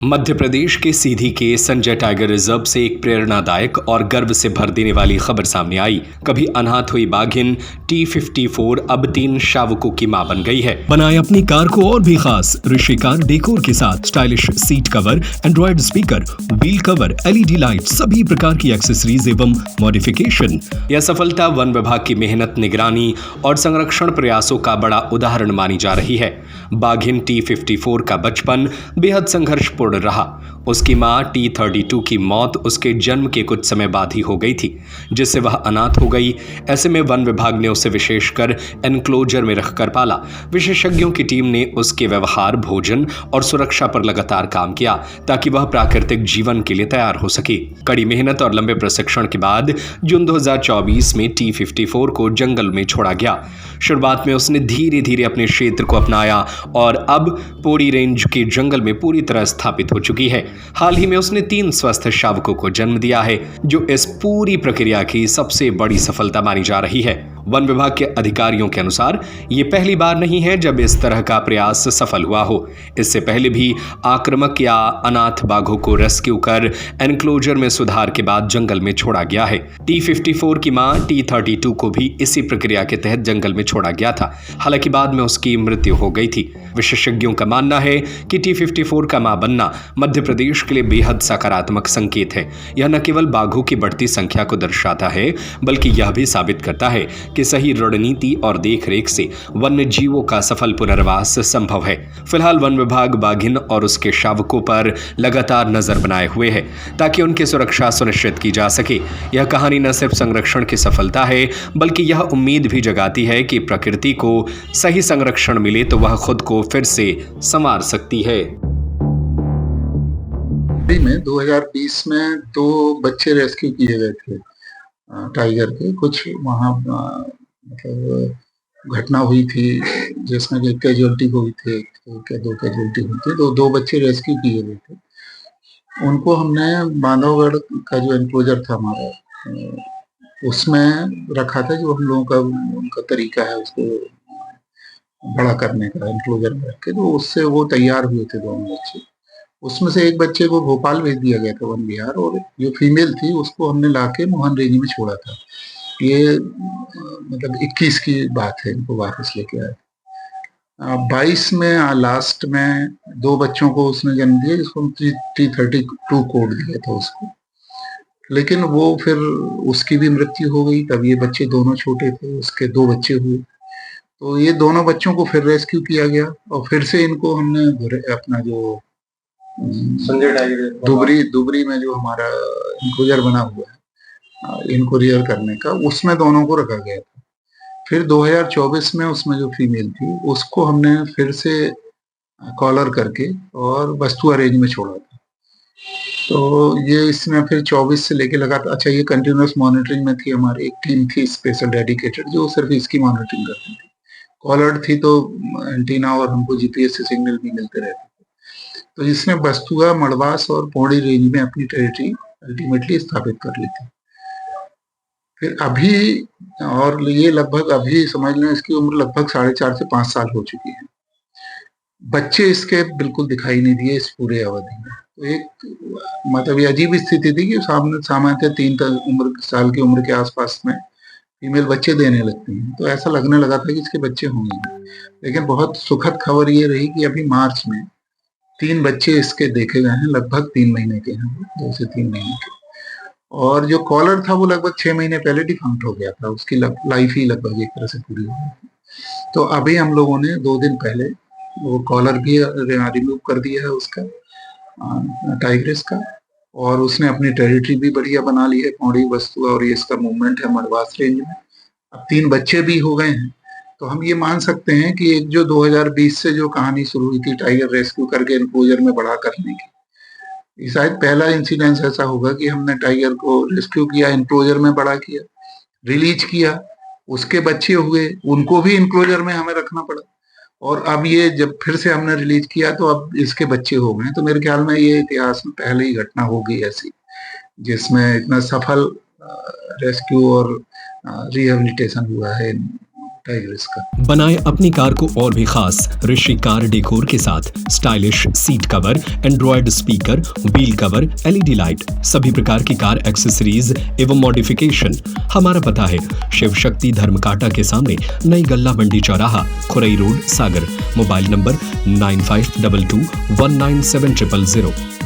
मध्य प्रदेश के सीधी के Sanjay tiger reserve से एक प्रेरणादायक और गर्व से भर देने वाली खबर सामने आई। कभी अनाथ हुई बाघिन T54 अब 3 शावकों की मां बन गई है। बनाए अपनी कार को और भी खास ऋषि कार डेकोर के साथ stylish seat cover, Android speaker, wheel cover, LED light, सभी प्रकार की एक्सेसरीज एवं मॉडिफिकेशन। यह सफलता वन विभाग की मेहनत, निगरानी और संरक्षण प्रयासों का बड़ा उदाहरण मानी जा रही है। बाघिन T54 का बचपन बेहद संघर्षपूर्ण रहा। उसकी मां T32 की मौत उसके जन्म के कुछ समय बाद ही हो गई थी, जिससे वह अनाथ हो गई। ऐसे में वन विभाग ने उसे विशेषकर एनक्लोजर में रखकर पाला। विशेषज्ञों की टीम ने उसके व्यवहार, भोजन और सुरक्षा पर लगातार काम किया ताकि वह प्राकृतिक जीवन के लिए तैयार हो सके। कड़ी मेहनत और लंबे प्रशिक्षण के बाद जून 2024 में T54 को जंगल में छोड़ा गया। शुरुआत में उसने धीरे धीरे अपने क्षेत्र को अपनाया और अब पौड़ी रेंज के जंगल में पूरी तरह स्थापित हो चुकी है। हाल ही में उसने 3 स्वस्थ शावकों को जन्म दिया है, जो इस पूरी प्रक्रिया की सबसे बड़ी सफलता मानी जा रही है। वन विभाग के अधिकारियों के अनुसार ये पहली बार नहीं है जब इस तरह का प्रयास सफल हुआ हो। इससे पहले भी आक्रामक या अनाथ बाघों को रेस्क्यू कर एनक्लोजर में सुधार के बाद जंगल में छोड़ा गया है। T54 की मां T32 को भी इसी प्रक्रिया के तहत जंगल में छोड़ा गया था। हालांकि बाद में उसकी मृत्यु हो गई थी। विशेषज्ञों का मानना है कि T54 का मां बनना मध्य प्रदेश के लिए बेहद सकारात्मक संकेत है। यह न केवल बाघों की बढ़ती संख्या को दर्शाता है, बल्कि यह भी साबित करता है कि सही रणनीति और देखरेख से वन्य जीवों का सफल पुनर्वास संभव है। फिलहाल वन विभाग बाघिन और उसके शावकों पर लगातार नजर बनाए हुए है ताकि उनकी सुरक्षा सुनिश्चित की जा सके। यह कहानी न सिर्फ संरक्षण की सफलता है, बल्कि यह उम्मीद भी जगाती है कि प्रकृति को सही संरक्षण मिले तो वह खुद को फिर से संवार सकती है। में 2020 में 2 बच्चे रेस्क्यू किए गए थे टाइगर के। कुछ वहाँ मतलब घटना हुई थी जिसमें एक कैजुअलिटी हुई थी, 2 कैजुअलिटी हुई थी, तो 2 बच्चे रेस्क्यू किए गए थे। उनको हमने बांधवगढ़ का जो एनक्लोजर था हमारा, उसमें रखा था। जो हम लोगों का उनका तरीका है उसको बड़ा करने का, एनक्लोजर में रख के, तो उससे वो तैयार हुए थे दोनों बच्चे। उसमें से एक बच्चे को भोपाल भेज दिया गया था वन विहार, और जो फीमेल थी उसको हमने लाके मोहन रेंज में छोड़ा था। ये मतलब 21 की बात है, इनको वापस लेके आए। 22 में लास्ट में 2 बच्चों को उसने जन्म दिया, जिसको T32 कोड दिया था उसको। लेकिन वो फिर उसकी भी मृत्यु हो गई। तब ये बच्चे दोनों छोटे थे, उसके 2 बच्चे हुए। तो ये दोनों बच्चों को फिर रेस्क्यू किया गया और फिर से इनको हमने अपना जो संजय टाइगर दुबरी में जो हमारा एनक्लोजर बना हुआ है इनको रियर करने का, उसमें दोनों को रखा गया था। फिर 2024 में उसमें जो फीमेल थी उसको हमने फिर से कॉलर करके और वस्तुआ रेंज में छोड़ा था। तो ये इसमें फिर 24 से लेके लगातार, अच्छा, ये कंटिन्यूस मॉनिटरिंग में थी। हमारी एक टीम थी स्पेशल डेडिकेटेड जो सिर्फ इसकी मॉनिटरिंग करती थी। कॉलर्ड थी तो एंटीना और हमको GPS से सिग्नल भी मिलते रहते थे। तो इसने बस्तुआ, मड़वास और पौड़ी रेंज में अपनी टेरिटरी अल्टीमेटली स्थापित कर ली थी। फिर अभी, और ये लगभग अभी समझ लें इसकी उम्र लगभग 4.5 से 5 साल हो चुकी है। बच्चे इसके बिल्कुल दिखाई नहीं दिए इस पूरे अवधि में। तो एक मतलब ये अजीब स्थिति थी कि सामान्यतः 3 साल की उम्र के आसपास में फीमेल बच्चे देने लगती हैं, तो ऐसा लगने लगा था कि इसके बच्चे होंगे। लेकिन बहुत सुखद खबर ये रही कि अभी मार्च में 3 बच्चे इसके देखे गए हैं। लगभग 3 महीने के हैं, 2 से 3 महीने के। और जो कॉलर था वो लगभग 6 महीने पहले डिफंक्ट हो गया था। उसकी लाइफ ही लगभग एक तरह से पूरी हो गई थी। तो अभी हम लोगों ने 2 दिन पहले वो कॉलर भी रिमूव कर दिया है उसका, टाइग्रेस का, और उसने अपनी टेरिटरी भी बढ़िया बना ली है, पौड़ी, वस्तुआ, और ये इसका मूवमेंट है मड़वास रेंज में। अब 3 बच्चे भी हो गए हैं। तो हम ये मान सकते हैं कि एक जो 2020 से जो कहानी शुरू हुई थी टाइगर रेस्क्यू करके एनक्लोजर में बड़ा करने की, शायद पहला इंसिडेंस ऐसा होगा कि हमने टाइगर को रेस्क्यू किया, एनक्लोजर में बड़ा किया, रिलीज किया, उसके बच्चे हुए, उनको भी एनक्लोजर में हमें रखना पड़ा, और अब ये जब फिर से हमने रिलीज किया तो अब इसके बच्चे हो गए। तो मेरे ख्याल में ये इतिहास में पहले ही घटना हो गई ऐसी, जिसमें इतना सफल रेस्क्यू और रिहेबिलिटेशन हुआ है टाइगर्स का। बनाए अपनी कार को और भी खास ऋषि कार डेकोर के साथ stylish seat cover, Android speaker, wheel cover, LED light, सभी प्रकार की कार एक्सेसरीज एवं मॉडिफिकेशन। हमारा पता है शिव शक्ति धर्मकांटा के सामने, नई गल्ला मंडी चौराहा, Khurai road, Sagar. Mobile number 9522197000।